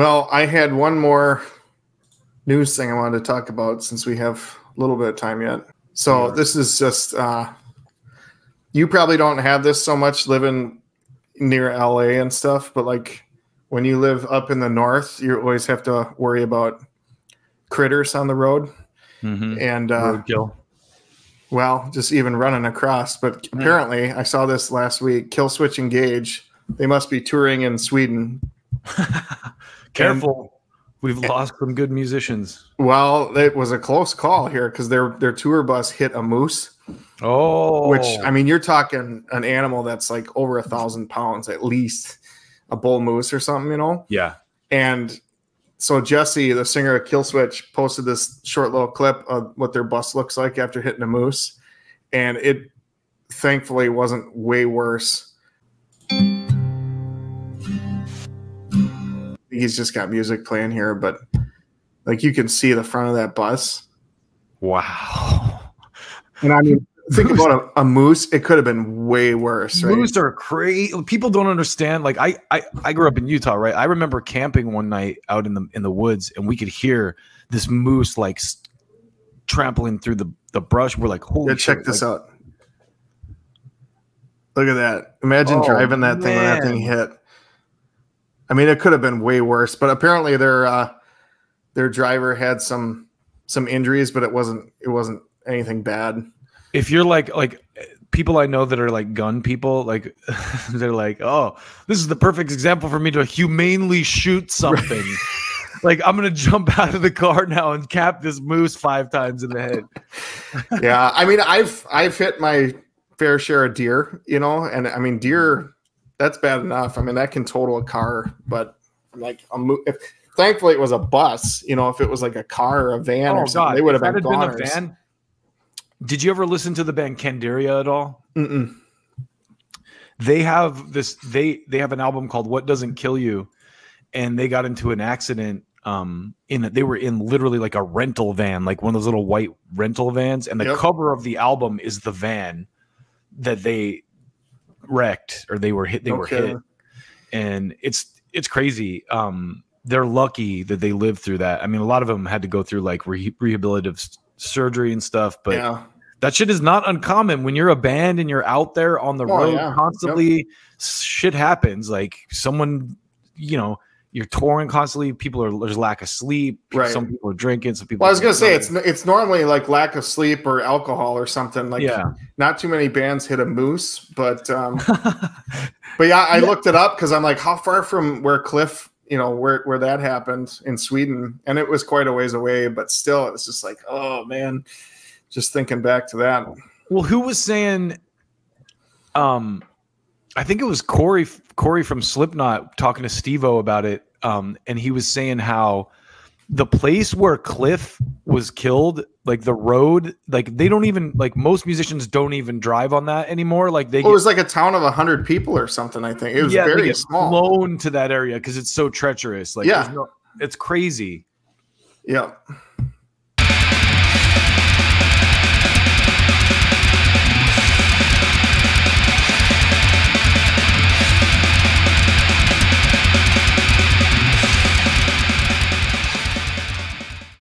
Well, I had one more news thing I wanted to talk about since we have a little bit of time yet. So this is just, you probably don't have this so much living near LA and stuff, but like when you live up in the north, you always have to worry about critters on the road. And roadkill. Well, just even running across. But apparently, I saw this last week. Killswitch Engage. They must be touring in Sweden. Careful. We've lost some good musicians. Well, it was a close call here because their tour bus hit a moose. Oh. Which, I mean, you're talking an animal that's like over 1,000 pounds at least. A bull moose or something, you know? Yeah. And so Jesse, the singer of Killswitch, posted this short little clip of what their bus looks like after hitting a moose. And it thankfully wasn't way worse. He's just got music playing here, but like you can see the front of that bus. Wow. And I mean, think about a moose. It could have been way worse. Right? Moose are crazy. People don't understand. Like I grew up in Utah, right? I remember camping one night out in the woods, and we could hear this moose like trampling through the brush. We're like, holy shit. Check this out. Look at that. Imagine driving that thing when that thing hit. I mean, it could have been way worse, but apparently their driver had some injuries, but it wasn't anything bad. If you're like people I know that are like gun people, like they're like, oh, this is the perfect example for me to humanely shoot something. Like I'm gonna jump out of the car now and cap this moose 5 times in the head. Yeah, I mean, I've hit my fair share of deer, you know, and I mean deer. That's bad enough. I mean, that can total a car, but like thankfully it was a bus. You know, if it was like a car or a van or something, they would have been goners. Been a van. Did you ever listen to the band Candiria at all? Mm-mm. They have this. They have an album called "What Doesn't Kill You," and they got into an accident. They were in literally like a rental van, like one of those little white rental vans, and the cover of the album is the van that they wrecked or they were hit. They were hit, and it's crazy. They're lucky that they lived through that. I mean, a lot of them had to go through like rehabilitative surgery and stuff, but that shit is not uncommon when you're a band and you're out there on the road constantly. Shit happens. Like someone, you know, you're touring constantly. There's lack of sleep. Right. Some people are drinking. Some people. Well, I was gonna say it's normally like lack of sleep or alcohol or something. Like not too many bands hit a moose, but I looked it up because I'm like, how far from where Cliff, you know, where that happened in Sweden, and it was quite a ways away, but still, it's just like, oh man, just thinking back to that. Well, who was saying? I think it was Corey from Slipknot talking to Steve-O about it, and he was saying how the place where Cliff was killed, like the road, like they don't even like most musicians don't even drive on that anymore. Like it was like a town of 100 people or something. I think it was very small. Flown to that area because it's so treacherous. Like it's crazy. Yeah.